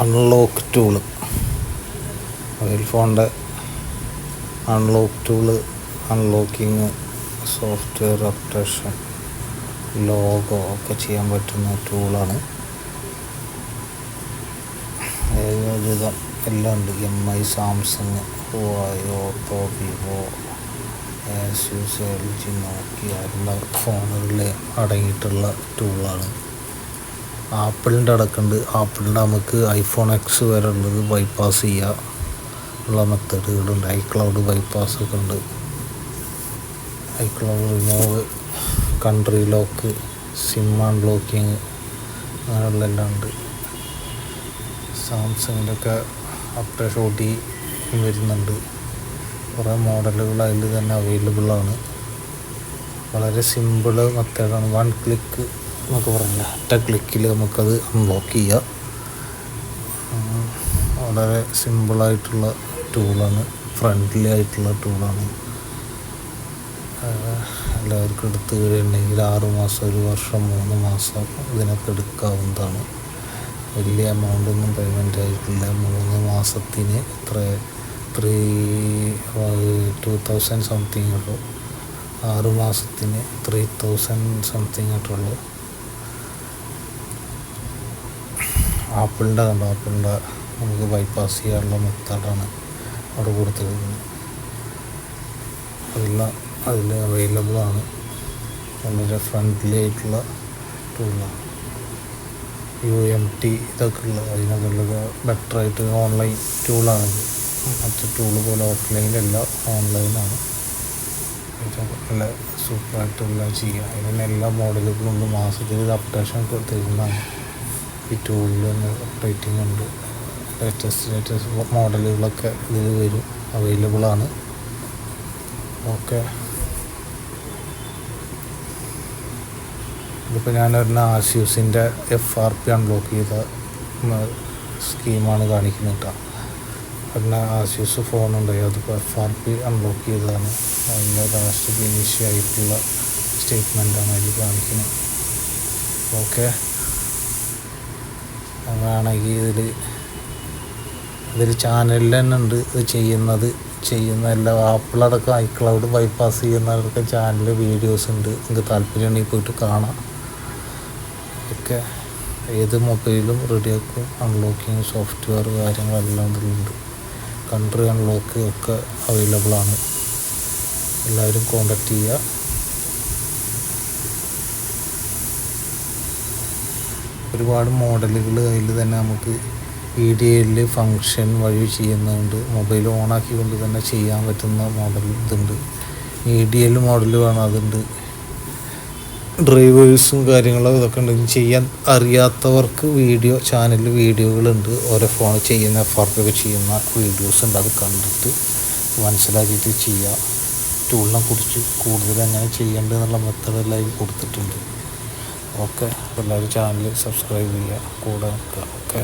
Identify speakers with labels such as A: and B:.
A: Unlock tool, mobile ഫോണിൻ്റെ unlock tool, unlocking, software updation, logo ഒക്കെ ചെയ്യാൻ പറ്റുന്ന ടൂളാണ്. ഏകവിധം എല്ലാം ഉണ്ട്. MI, Samsung, Huawei, Oppo, Vivo, ASUS, LG, Nokia എല്ലാ ഫോണുകളിൽ അടങ്ങിയിട്ടുള്ള ടൂളാണ്. ആപ്പിളിൻ്റെ അടക്കമുണ്ട്. ആപ്പിളിൻ്റെ നമുക്ക് iPhone X വരെ ഉള്ളത് ബൈപ്പാസ് ചെയ്യുക ഉള്ള മെത്തേഡുകളുണ്ട്. iCloud ബൈപ്പാസ് ഒക്കെ ഉണ്ട്. iCloud remove, country lock, SIM unlocking, അങ്ങനെയുള്ള എല്ലാം ഉണ്ട്. സാംസങ്ങിൻ്റെ ഒക്കെ അപ്ഡേഷൻ OT വരുന്നുണ്ട്. കുറേ മോഡലുകൾ അതിൽ തന്നെ അവൈലബിളാണ്. വളരെ സിമ്പിൾ മെത്തേഡാണ്. 1 ക്ലിക്ക് എന്നൊക്കെ പറഞ്ഞാൽ ഒറ്റ ക്ലിക്കിൽ നമുക്കത് അൺലോക്ക് ചെയ്യാം. വളരെ സിമ്പിളായിട്ടുള്ള ടൂളാണ്, ഫ്രണ്ട്ലി ആയിട്ടുള്ള ടൂളാണ്. എല്ലാവർക്കും എടുത്ത് കഴിയുന്നുണ്ടെങ്കിൽ 6 മാസം, 1 വർഷം, 3 മാസം ഇതിനൊക്കെ എടുക്കാവുന്നതാണ്. വലിയ എമൗണ്ടൊന്നും പേയ്മെൻ്റ് ആയിട്ടില്ല. 3 മാസത്തിന് 2000 സംതിങ് ഉള്ളൂ. 6 മാസത്തിന് 3000 സംതിങ് ആയിട്ടുള്ളൂ. ആപ്പിളിൻ്റെ നമുക്ക് ബൈപ്പാസ് ചെയ്യാനുള്ള മെത്തേഡാണ് അവിടെ കൊടുത്തിരിക്കുന്നത്. അതെല്ലാം അതിൽ അവൈലബിളാണ്. വളരെ ഫ്രണ്ട്ലി ആയിട്ടുള്ള ടൂളാണ്. UMT ഇതൊക്കെ ഉള്ളത് അതിനൊക്കെ ബെറ്ററായിട്ട് ഓൺലൈൻ ടൂളാണ്. മറ്റു ടൂള് പോലെ ഓഫ്ലൈനല്ല, ഓൺലൈനാണ്. നല്ല സൂപ്പറായിട്ടെല്ലാം ചെയ്യുക. അതിന് എല്ലാ മോഡലുകളും മാസത്തിൽ ഇത് അപ്ഡേഷൻ തരുന്നതാണ്. ഈ ടൂളിൽ തന്നെ അപ്ഡേറ്റിംഗ് ഉണ്ട്. ലേറ്റസ്റ്റ് മോഡലുകളൊക്കെ ഇതിൽ വരും, അവൈലബിളാണ്. ഓക്കെ, ഇതിപ്പോൾ ഞാനൊരു ASUSൻ്റെ FRP അൺലോക്ക് ചെയ്ത സ്കീമാണ് കാണിക്കുന്നത് കേട്ടോ. പിന്നെ ASUS ഫോണുണ്ട്, അതിപ്പോൾ FRP അൺലോക്ക് ചെയ്തതാണ്. അതിൻ്റെ ലാസ്റ്റ് ഫിനിഷ് ആയിട്ടുള്ള സ്റ്റേറ്റ്മെൻറ്റാണ് അതിൽ കാണിക്കുന്നത്. ഓക്കെ, അങ്ങനെയാണെങ്കിൽ ഇതിൽ ചാനലിൽ തന്നെ ഉണ്ട് ഇത് ചെയ്യുന്ന എല്ലാ ആപ്പിളടക്കം iCloud ബൈപ്പാസ് ചെയ്യുന്നവർക്ക് ചാനൽ വീഡിയോസ് ഉണ്ട്. നിങ്ങൾക്ക് താല്പര്യമുണ്ടെങ്കിൽ പോയിട്ട് കാണാം. ഒക്കെ ഏത് മൊബൈലും റെഡിയാക്കും. അൺലോക്കിങ് സോഫ്റ്റ്വെയർ കാര്യങ്ങളെല്ലാം ഇതിലുണ്ട്. കൺട്രി അൺലോക്ക് ഒക്കെ അവൈലബിളാണ്. എല്ലാവരും കോൺടാക്റ്റ് ചെയ്യുക. ഒരുപാട് മോഡലുകൾ അതിൽ തന്നെ നമുക്ക് EDL ഫങ്ഷൻ വഴി ചെയ്യുന്നുണ്ട്. മൊബൈൽ ഓണാക്കി കൊണ്ട് തന്നെ ചെയ്യാൻ പറ്റുന്ന മോഡൽ ഇതുണ്ട്. EDL മോഡൽ വേണം, അതുണ്ട്. ഡ്രൈവേഴ്സും കാര്യങ്ങളും ഇതൊക്കെ ഉണ്ട്. ചെയ്യാൻ അറിയാത്തവർക്ക് ചാനലിൽ വീഡിയോകളുണ്ട്. ഓരോ ഫോൺ ചെയ്യുന്ന FRP ഒക്കെ ചെയ്യുന്ന വീഡിയോസ് ഉണ്ട്. അത് കണ്ടിട്ട് മനസ്സിലാക്കിയിട്ട് ചെയ്യുക. ടൂളിനെ കുറിച്ച് കൂടുതൽ എങ്ങനെ ചെയ്യേണ്ടതെന്നുള്ള മെത്തേഡെല്ലാം അതിൽ കൊടുത്തിട്ടുണ്ട്. ഓക്കെ, എല്ലാവരും ചാനൽ സബ്സ്ക്രൈബ് ചെയ്യുക, കൂടെ നിൽക്കുക. ഓക്കെ.